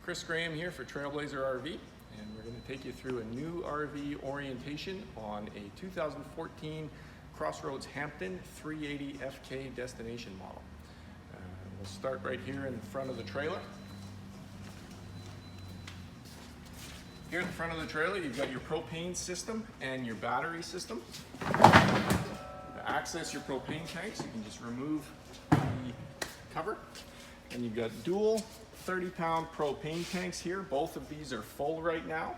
Chris Graham here for Trailblazer RV, and we're going to take you through a new RV orientation on a 2014 Crossroads Hampton 380 FK Destination Model. We'll start right here in front of the trailer. Here at the front of the trailer, you've got your propane system and your battery system. To access your propane tanks, you can just remove the cover. And you've got dual 30-pound propane tanks here. Both of these are full right now.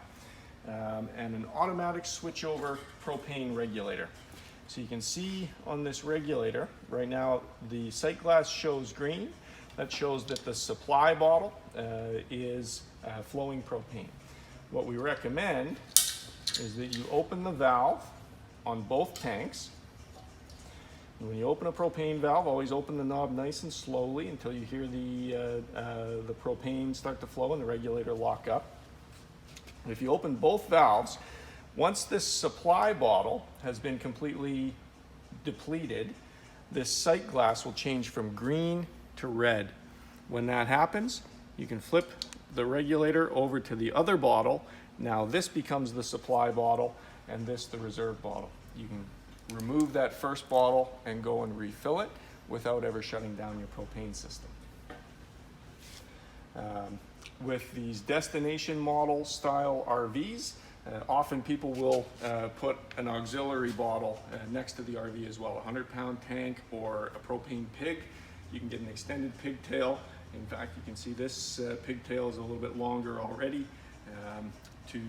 And an automatic switchover propane regulator. So you can see on this regulator, right now the sight glass shows green. That shows that the supply bottle is flowing propane. What we recommend is that you open the valve on both tanks. And when you open a propane valve, always open the knob nice and slowly until you hear the propane start to flow and the regulator lock up. And if you open both valves, once this supply bottle has been completely depleted, this sight glass will change from green to red. When that happens, you can flip the regulator over to the other bottle. Now this becomes the supply bottle and this the reserve bottle. You can remove that first bottle and go and refill it without ever shutting down your propane system. With these destination model style RVs, often people will put an auxiliary bottle next to the RV as well, a 100-pound tank or a propane pig. You can get an extended pigtail. In fact, you can see this pigtail is a little bit longer already to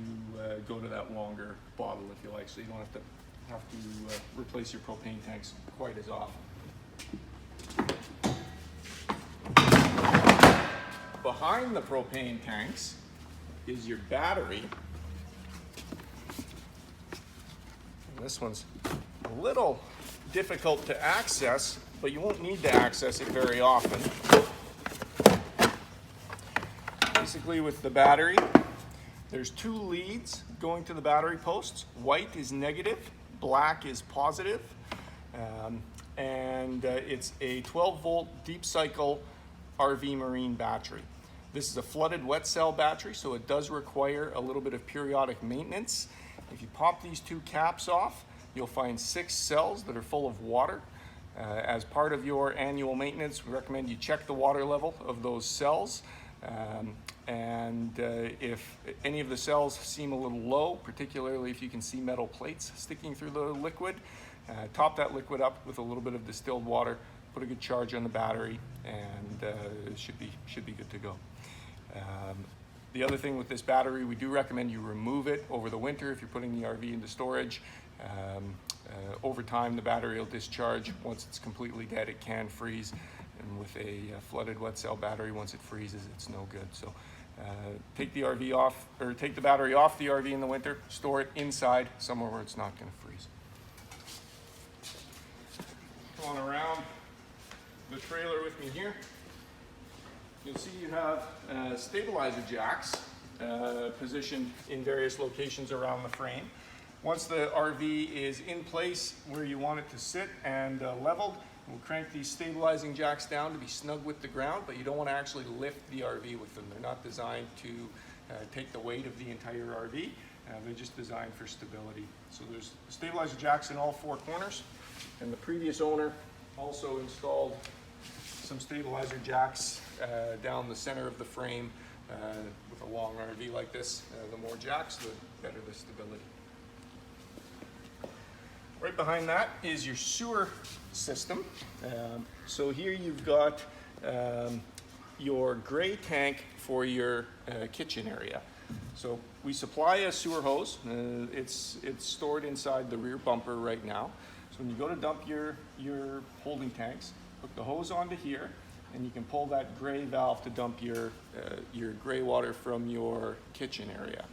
go to that longer bottle if you like, so you don't have to replace your propane tanks quite as often. Behind the propane tanks is your battery. And this one's a little difficult to access, but you won't need to access it very often. Basically, with the battery, there's two leads going to the battery posts. White is negative, black is positive, and it's a 12-volt deep cycle RV marine battery. This is a flooded wet cell battery, so it does require a little bit of periodic maintenance. If you pop these two caps off, you'll find 6 cells that are full of water. As part of your annual maintenance, we recommend you check the water level of those cells. If any of the cells seem a little low, particularly if you can see metal plates sticking through the liquid, top that liquid up with a little bit of distilled water, put a good charge on the battery, and it should be good to go. The other thing with this battery, we do recommend you remove it over the winter if you're putting the RV into storage. Over time, the battery will discharge. Once it's completely dead, it can freeze. And with a flooded wet cell battery, once it freezes, it's no good. So take the RV off, or take the battery off the RV in the winter, store it inside somewhere where it's not going to freeze. Come on around the trailer with me here. You'll see you have stabilizer jacks positioned in various locations around the frame. Once the RV is in place where you want it to sit and leveled, we'll crank these stabilizing jacks down to be snug with the ground, but you don't want to actually lift the RV with them. They're not designed to take the weight of the entire RV. They're just designed for stability. So there's stabilizer jacks in all 4 corners, and the previous owner also installed some stabilizer jacks down the center of the frame. With a long RV like this, the more jacks, the better the stability. Right behind that is your sewer system. So here you've got your gray tank for your kitchen area. So we supply a sewer hose. It's stored inside the rear bumper right now. So when you go to dump your holding tanks, hook the hose onto here, and you can pull that gray valve to dump your gray water from your kitchen area.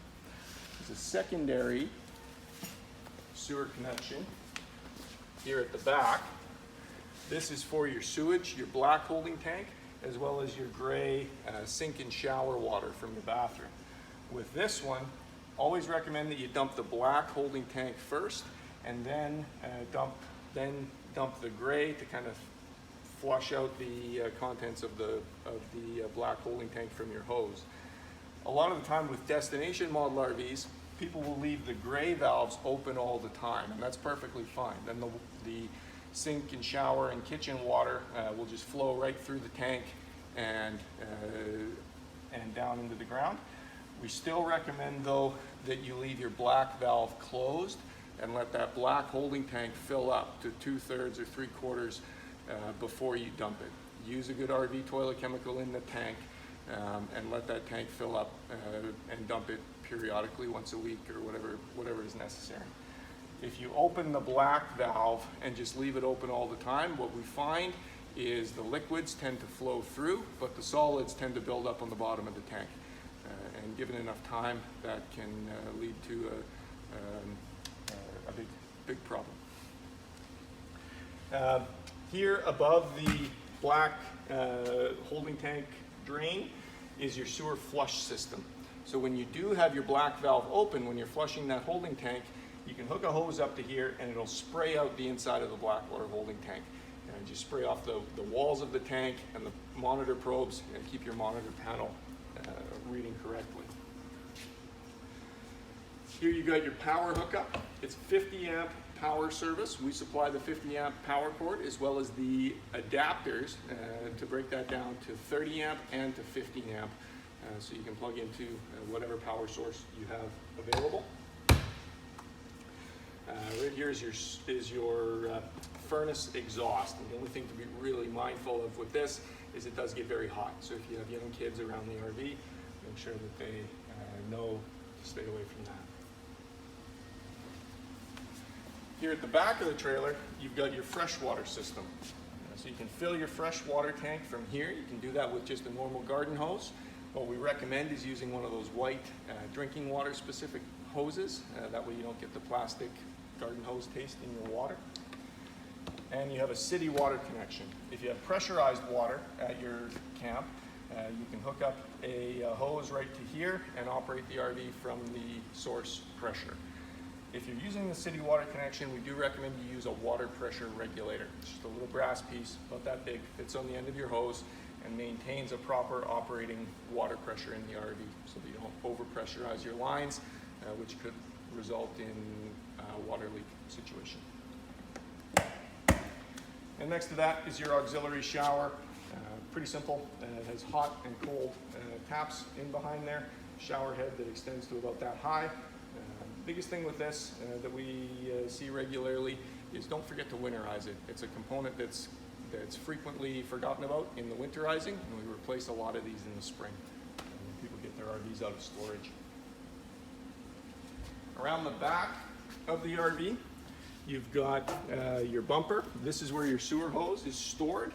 There's a secondary sewer connection here at the back. This is for your sewage, your black holding tank, as well as your gray sink and shower water from your bathroom. With this one, always recommend that you dump the black holding tank first, and then dump the gray to kind of flush out the contents of the black holding tank from your hose. a lot of the time with destination model RVs, people will leave the gray valves open all the time, and that's perfectly fine. Then the sink and shower and kitchen water will just flow right through the tank and down into the ground. We still recommend though that you leave your black valve closed and let that black holding tank fill up to 2/3 or 3/4 before you dump it. Use a good RV toilet chemical in the tank and let that tank fill up and dump it periodically once a week or whatever is necessary. If you open the black valve and just leave it open all the time, what we find is the liquids tend to flow through, but the solids tend to build up on the bottom of the tank. And given enough time, that can lead to a big problem. Here above the black holding tank drain is your sewer flush system. So when you do have your black valve open, when you're flushing that holding tank, you can hook a hose up to here and it'll spray out the inside of the black water holding tank. And just spray off the walls of the tank and the monitor probes and keep your monitor panel reading correctly. Here you got your power hookup. It's 50 amp power service. We supply the 50 amp power cord as well as the adapters to break that down to 30 amp and to 50 amp. So you can plug into whatever power source you have available. Right here is your furnace exhaust. And the only thing to be really mindful of with this is it does get very hot. So if you have young kids around the RV, make sure that they know to stay away from that. Here at the back of the trailer, you've got your freshwater system. So you can fill your freshwater tank from here. You can do that with just a normal garden hose. What we recommend is using one of those white drinking water specific hoses. That way you don't get the plastic garden hose taste in your water. And you have a city water connection. If you have pressurized water at your camp, you can hook up a hose right to here and operate the RV from the source pressure. If you're using the city water connection, we do recommend you use a water pressure regulator. It's just a little brass piece, about that big, fits on the end of your hose and maintains a proper operating water pressure in the RV so that you don't over-pressurize your lines, which could result in a water leak situation. And next to that is your auxiliary shower. Pretty simple. It has hot and cold taps in behind there, shower head that extends to about that high. Biggest thing with this that we see regularly is don't forget to winterize it. It's a component that's frequently forgotten about in the winterizing, and we replace a lot of these in the spring when people get their RVs out of storage. Around the back of the RV, you've got your bumper. This is where your sewer hose is stored.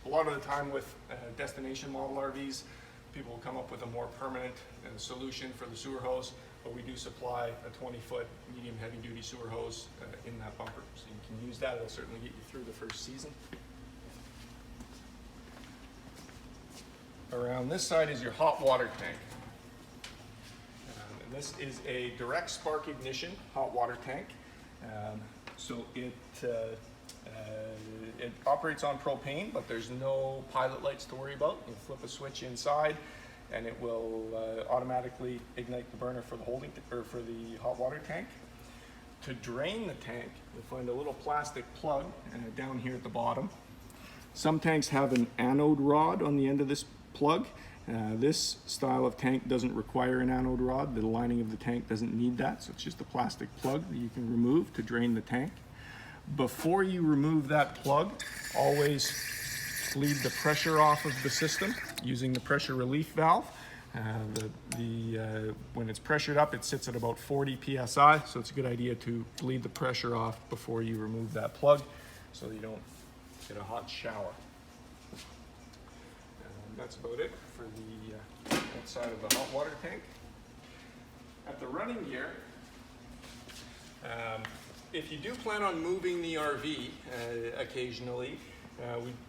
A lot of the time with destination model RVs, people will come up with a more permanent solution for the sewer hose, but we do supply a 20-foot medium heavy duty sewer hose in that bumper. So you can use that, it'll certainly get you through the first season. Around this side is your hot water tank. And this is a direct spark ignition hot water tank. So it operates on propane, but there's no pilot lights to worry about. You flip a switch inside and it will automatically ignite the burner for the hot water tank. To drain the tank, you'll find a little plastic plug down here at the bottom. Some tanks have an anode rod on the end of this plug. This style of tank doesn't require an anode rod. The lining of the tank doesn't need that, so it's just a plastic plug that you can remove to drain the tank. Before you remove that plug, always bleed the pressure off of the system using the pressure relief valve. When it's pressured up, it sits at about 40 psi, so it's a good idea to bleed the pressure off before you remove that plug so that you don't get a hot shower. And that's about it for the outside of the hot water tank. At the running gear, if you do plan on moving the RV occasionally,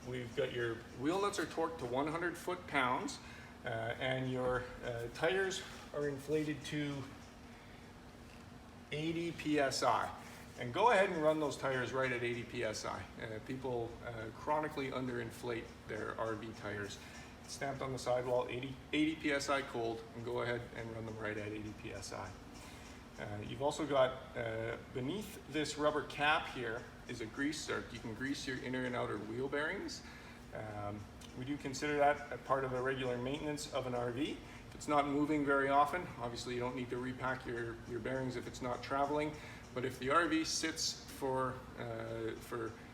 we've got your wheel nuts are torqued to 100 foot-pounds, and your tires are inflated to 80 psi. And go ahead and run those tires right at 80 psi. People chronically underinflate their RV tires. stamped on the sidewall, 80 psi cold, and go ahead and run them right at 80 psi. You've also got, beneath this rubber cap here is a grease zerk. You can grease your inner and outer wheel bearings. We do consider that a part of the regular maintenance of an RV. If it's not moving very often, obviously you don't need to repack your bearings if it's not traveling. But if the RV sits for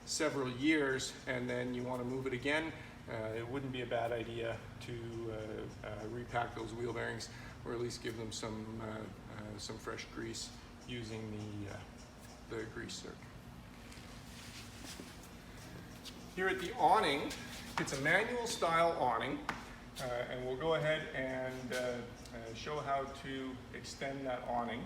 several years and then you want to move it again, it wouldn't be a bad idea to repack those wheel bearings, or at least give them some fresh grease using the grease zerk. Here at the awning, it's a manual style awning, and we'll go ahead and show how to extend that awning.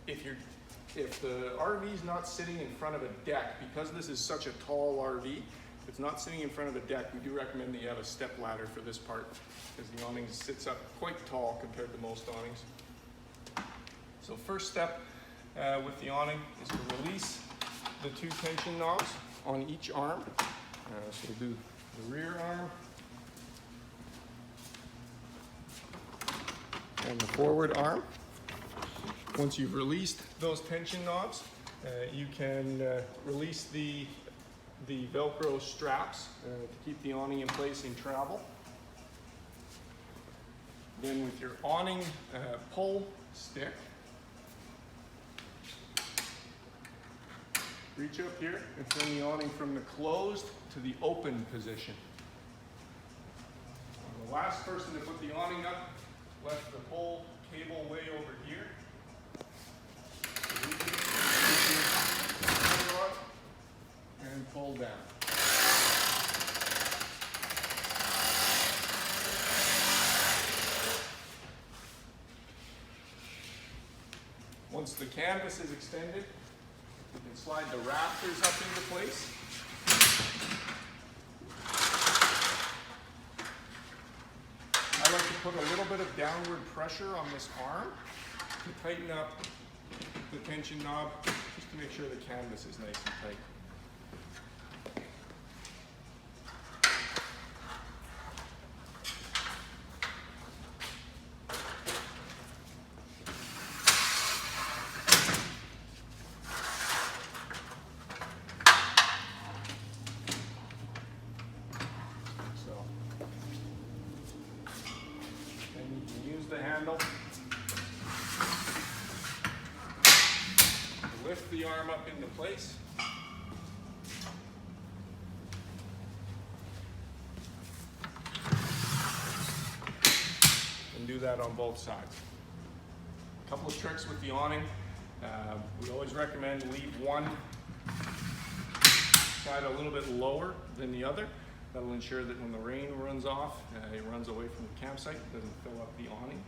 If the RV is not sitting in front of a deck, because this is such a tall RV, if it's not sitting in front of a deck, we do recommend that you have a step ladder for this part, because the awning sits up quite tall compared to most awnings. So first step with the awning is to release the 2 tension knobs on each arm. So we'll do the rear arm and the forward arm. Once you've released those tension knobs, you can release the Velcro straps to keep the awning in place in travel. Then with your awning pull stick, reach up here and turn the awning from the closed to the open position. The last person to put the awning up left the pull cable way over here. And pull down. Once the canvas is extended, you can slide the rafters up into place. I like to put a little bit of downward pressure on this arm to tighten up the tension knob, just to make sure the canvas is nice and tight. The handle, lift the arm up into place, and do that on both sides. A couple of tricks with the awning. We always recommend leave one side a little bit lower than the other. That'll ensure that when the rain runs off, it runs away from the campsite, doesn't fill up the awning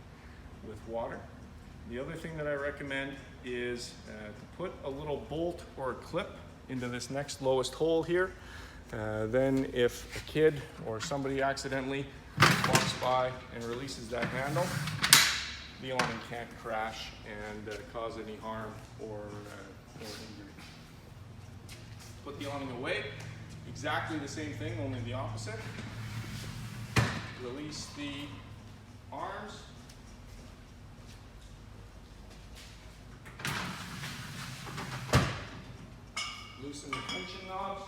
with water. The other thing that I recommend is to put a little bolt or a clip into this next lowest hole here. Then if a kid or somebody accidentally walks by and releases that handle, the awning can't crash and cause any harm or injury. Put the awning away. Exactly the same thing, only the opposite. Release the arms. Loosen the tension knobs.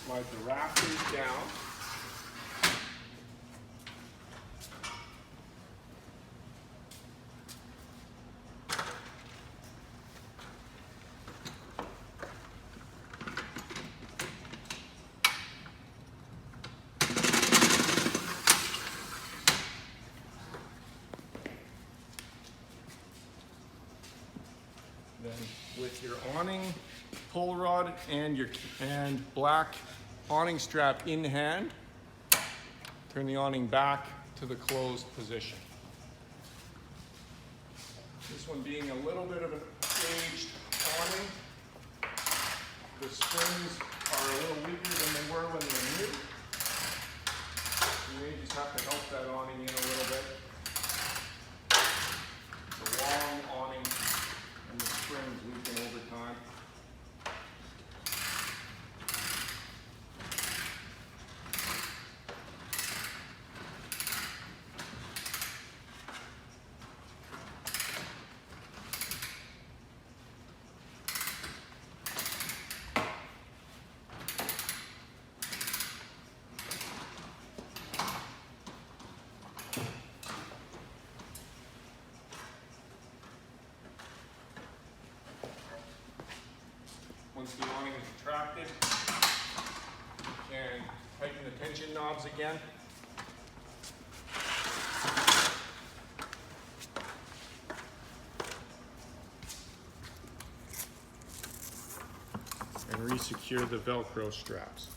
Slide the rafters down. Then with your awning pull rod and black awning strap in hand, turn the awning back to the closed position. This one being a little bit of an aged awning, the springs are a little weaker than they were when they were new. You may just have to help that awning in a little bit. It's a long awning. Once the awning is retracted, you can tighten the tension knobs again. And re-secure the Velcro straps.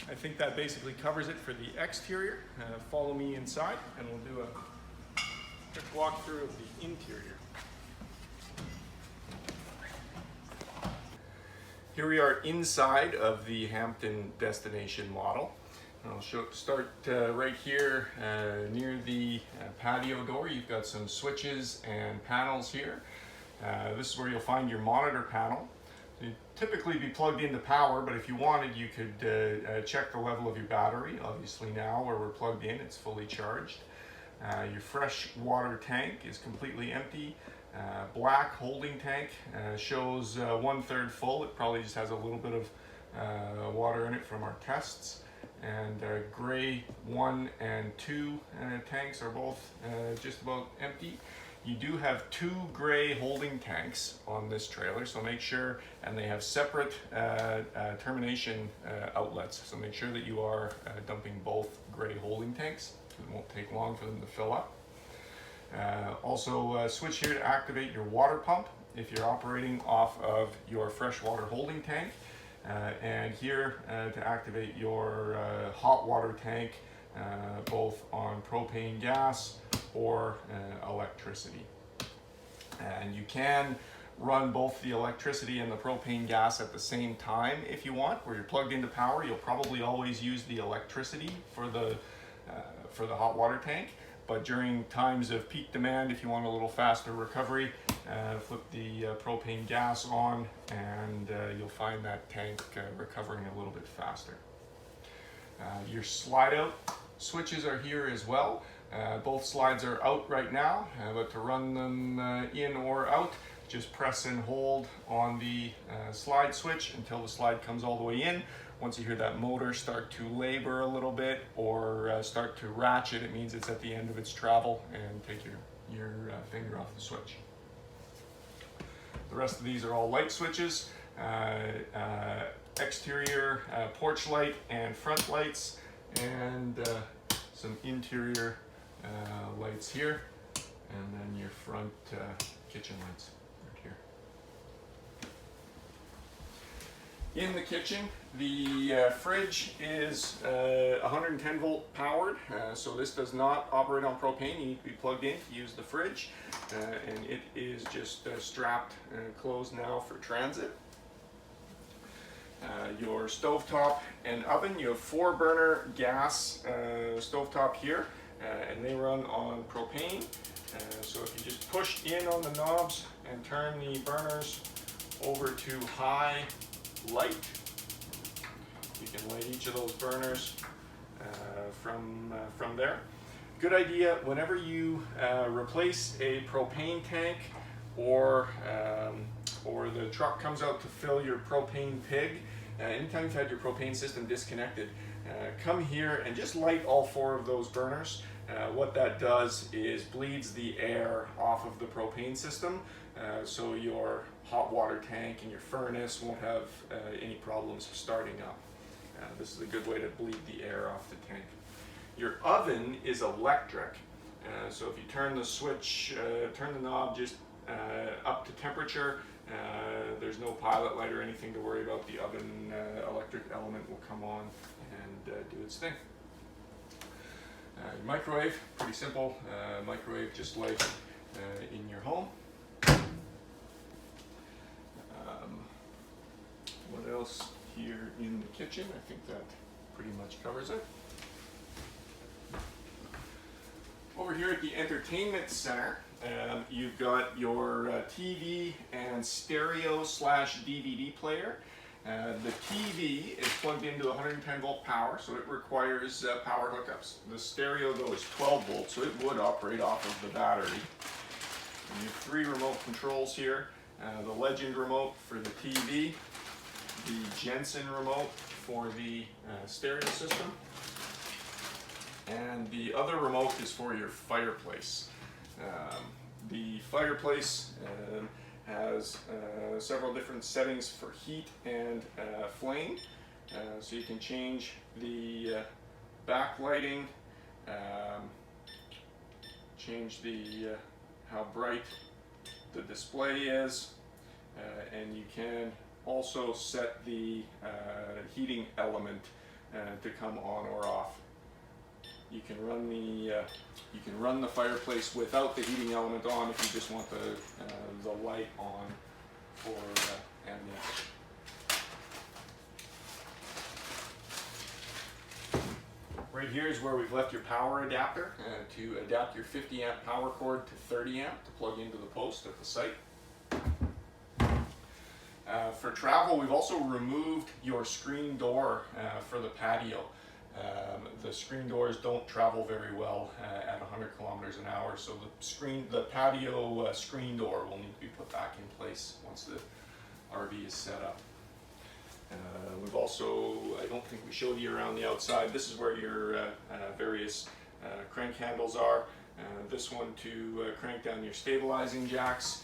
I think that basically covers it for the exterior. Follow me inside and we'll do a quick walkthrough of the interior. Here we are inside of the Hampton Destination Model. I'll start right here near the patio door. You've got some switches and panels here. This is where you'll find your monitor panel. You'd typically be plugged into power, but if you wanted, you could check the level of your battery. Obviously now, where we're plugged in, it's fully charged. Your fresh water tank is completely empty. Black holding tank shows 1/3 full. It probably just has a little bit of water in it from our tests. And gray 1 and 2 tanks are both just about empty. You do have 2 gray holding tanks on this trailer, so make sure, and they have separate termination outlets, so make sure that you are dumping both gray holding tanks. It won't take long for them to fill up. Also switch here to activate your water pump if you're operating off of your freshwater holding tank, and here to activate your hot water tank, both on propane gas or electricity. And you can run both the electricity and the propane gas at the same time if you want. Where you're plugged into power, you'll probably always use the electricity for the hot water tank, but during times of peak demand, if you want a little faster recovery, flip the propane gas on and you'll find that tank recovering a little bit faster. Your slide out switches are here as well. Both slides are out right now, but to run them in or out, just press and hold on the slide switch until the slide comes all the way in. Once you hear that motor start to labor a little bit or start to ratchet, it means it's at the end of its travel, and take your finger off the switch. The rest of these are all light switches, exterior porch light and front lights, and some interior lights here, and then your front kitchen lights right here. In the kitchen, the fridge is 110 volt powered, so this does not operate on propane. You need to be plugged in to use the fridge, and it is just strapped closed now for transit. Your stovetop and oven, you have 4 burner gas stovetop here, and they run on propane. So if you just push in on the knobs and turn the burners over to high light, you can light each of those burners from there. Good idea whenever you replace a propane tank or the truck comes out to fill your propane pig. Anytime you've had your propane system disconnected, come here and just light all 4 of those burners. What that does is bleeds the air off of the propane system, so your hot water tank and your furnace won't have any problems starting up. This is a good way to bleed the air off the tank. Your oven is electric, so if you turn the switch, turn the knob just up to temperature, there's no pilot light or anything to worry about. The oven electric element will come on and do its thing. Microwave, pretty simple. Microwave just like in your home. What else here in the kitchen? I think that pretty much covers it. Over here at the entertainment center, you've got your TV and stereo / DVD player. The TV is plugged into 110 volt power, so it requires power hookups. The stereo though is 12 volts, so it would operate off of the battery. And you have 3 remote controls here. The Legend remote for the TV, the Jensen remote for the stereo system, and the other remote is for your fireplace. The fireplace has several different settings for heat and flame, so you can change the backlighting, change the how bright the display is, and you can also set the heating element to come on or off. You can run the fireplace without the heating element on if you just want the light on for ambience. Right here is where we've left your power adapter to adapt your 50 amp power cord to 30 amp to plug into the post at the site. For travel, we've also removed your screen door for the patio. The screen doors don't travel very well at 100 kilometers an hour, so the patio screen door will need to be put back in place once the RV is set up. We've also, I don't think we showed you around the outside, this is where your various crank handles are. This one to crank down your stabilizing jacks,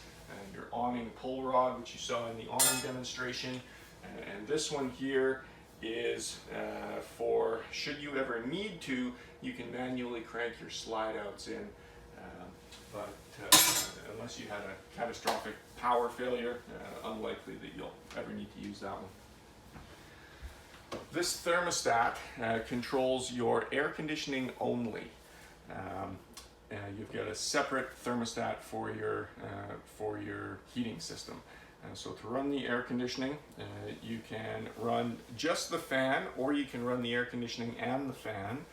your awning pull rod, which you saw in the awning demonstration, and this one here is for, should you ever need to, you can manually crank your slide outs in, but unless you had a catastrophic power failure, unlikely that you'll ever need to use that one. This thermostat controls your air conditioning only. You've got a separate thermostat for your heating system. So to run the air conditioning, you can run just the fan, or you can run the air conditioning and the fan.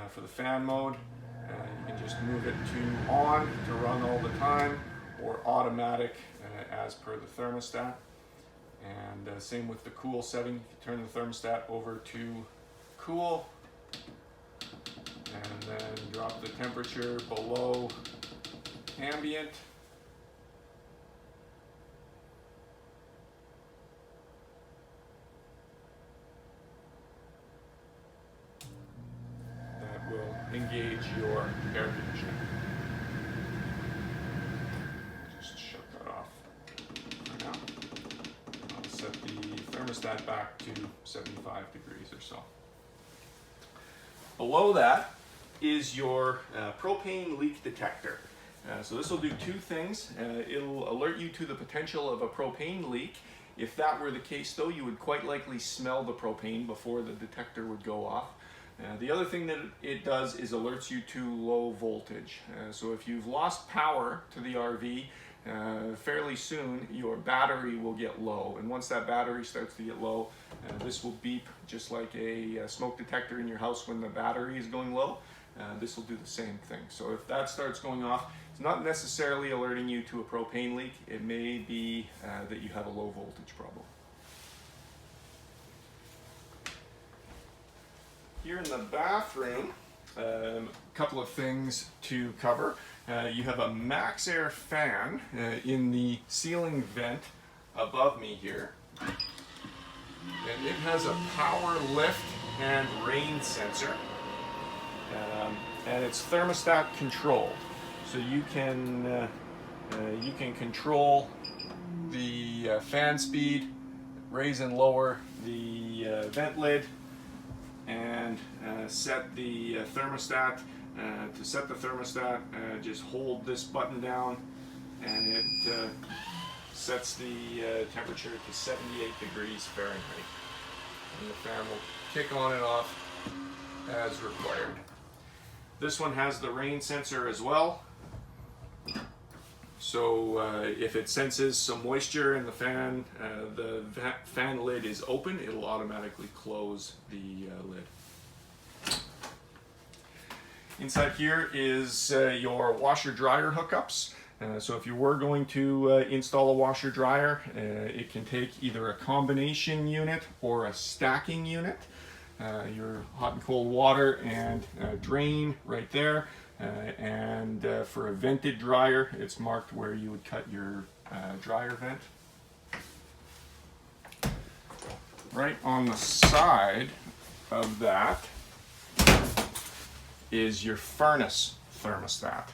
For the fan mode, you can just move it to on to run all the time, or automatic as per the thermostat. And same with the cool setting. You can turn the thermostat over to cool, and then drop the temperature below ambient. That will engage your air conditioning. Just shut that off for now. I'll set the thermostat back to 75 degrees or so. Below that is your propane leak detector. So this will do 2 things. It'll alert you to the potential of a propane leak. If that were the case though, you would quite likely smell the propane before the detector would go off. The other thing that it does is alerts you to low voltage. So if you've lost power to the RV, fairly soon your battery will get low, and once that battery starts to get low, this will beep just like a smoke detector in your house when the battery is going low. This will do the same thing. So if that starts going off, it's not necessarily alerting you to a propane leak. It may be that you have a low voltage problem. Here in the bathroom, a couple of things to cover. You have a max air fan in the ceiling vent above me here, and it has a power lift and rain sensor, and it's thermostat controlled, so you can control the fan speed, raise and lower the vent lid, and set the thermostat. To set the thermostat, just hold this button down, and it sets the temperature to 78 degrees Fahrenheit. And the fan will kick on and off as required. This one has the rain sensor as well. So if it senses some moisture in the fan lid is open, it'll automatically close the lid. Inside here is your washer dryer hookups. So if you were going to install a washer dryer, it can take either a combination unit or a stacking unit. Your hot and cold water and drain right there. And for a vented dryer, it's marked where you would cut your dryer vent. Right on the side of that is your furnace thermostat.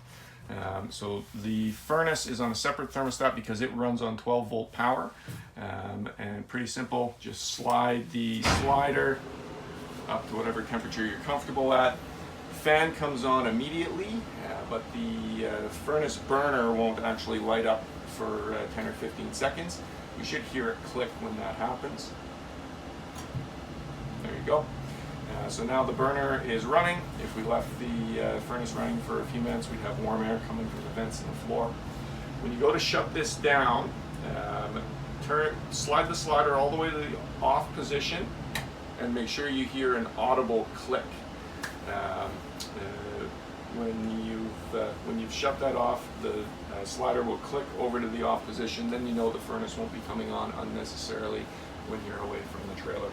So the furnace is on a separate thermostat because it runs on 12 volt power. And pretty simple, just slide the slider up to whatever temperature you're comfortable at. Fan comes on immediately, but the furnace burner won't actually light up for 10 or 15 seconds. You should hear it click when that happens. There you go. So now the burner is running. If we left the furnace running for a few minutes, we'd have warm air coming from the vents in the floor. When you go to shut this down, slide the slider all the way to the off position and make sure you hear an audible click. When you've shut that off, the slider will click over to the off position. Then you know the furnace won't be coming on unnecessarily when you're away from the trailer.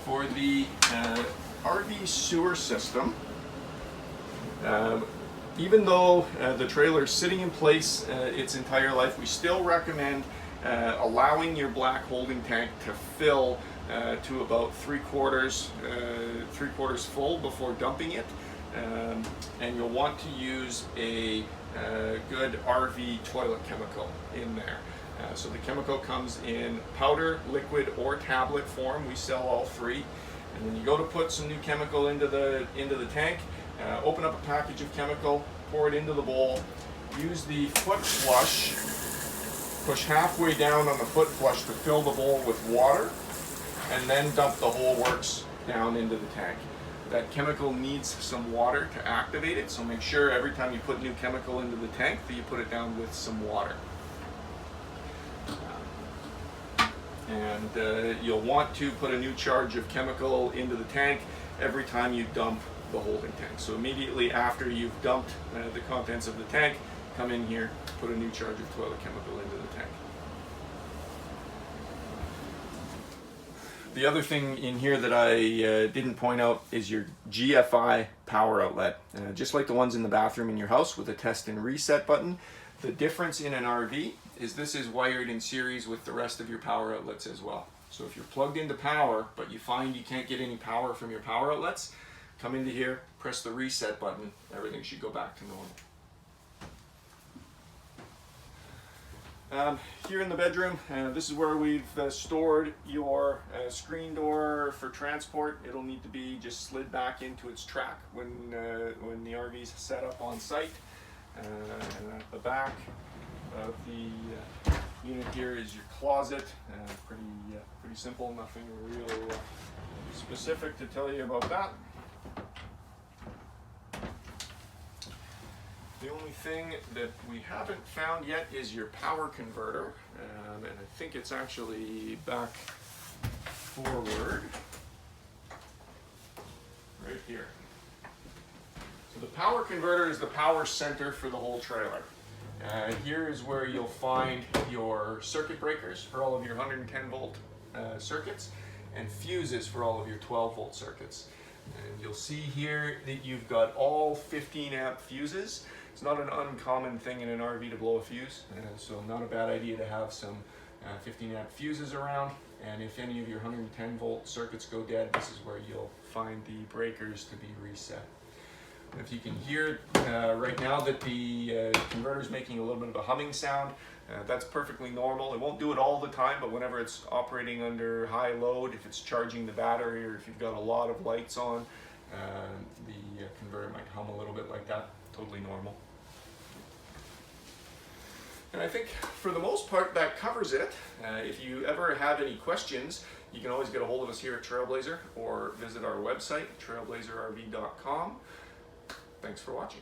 For the RV sewer system, even though the trailer is sitting in place its entire life, we still recommend allowing your black holding tank to fill to about three quarters full before dumping it, and you'll want to use a good RV toilet chemical in there. So the chemical comes in powder, liquid, or tablet form. We sell all three. And when you go to put some new chemical into the tank, open up a package of chemical, pour it into the bowl, use the foot flush, push halfway down on the foot flush to fill the bowl with water, and then dump the whole works down into the tank. That chemical needs some water to activate it, so make sure every time you put new chemical into the tank that you put it down with some water. And you'll want to put a new charge of chemical into the tank every time you dump the holding tank. So immediately after you've dumped the contents of the tank, come in here, put a new charge of toilet chemical into the tank. The other thing in here that I didn't point out is your Gfi Power Outlet. Just like the ones in the bathroom in your house with a test and reset button, the difference in an RV is this is wired in series with the rest of your power outlets as well. So if you're plugged into power, but you find you can't get any power from your power outlets, come into here, press the reset button, everything should go back to normal. Here in the bedroom, this is where we've stored your screen door for transport. It'll need to be just slid back into its track when the RV's set up on site. And at the back of the unit here is your closet. Pretty simple, nothing real specific to tell you about that. The only thing that we haven't found yet is your power converter, and I think it's actually back forward, right here. So the power converter is the power center for the whole trailer. Here is where you'll find your circuit breakers for all of your 110 volt circuits and fuses for all of your 12 volt circuits. And you'll see here that you've got all 15 amp fuses. It's not an uncommon thing in an RV to blow a fuse, so not a bad idea to have some 15 amp fuses around. And if any of your 110 volt circuits go dead, this is where you'll find the breakers to be reset. If you can hear right now that the converter's making a little bit of a humming sound, that's perfectly normal. It won't do it all the time, but whenever it's operating under high load, if it's charging the battery or if you've got a lot of lights on, the converter might hum a little bit like that. Totally normal. And I think for the most part that covers it. If you ever have any questions, you can always get a hold of us here at Trailblazer or visit our website, trailblazerrv.com. Thanks for watching.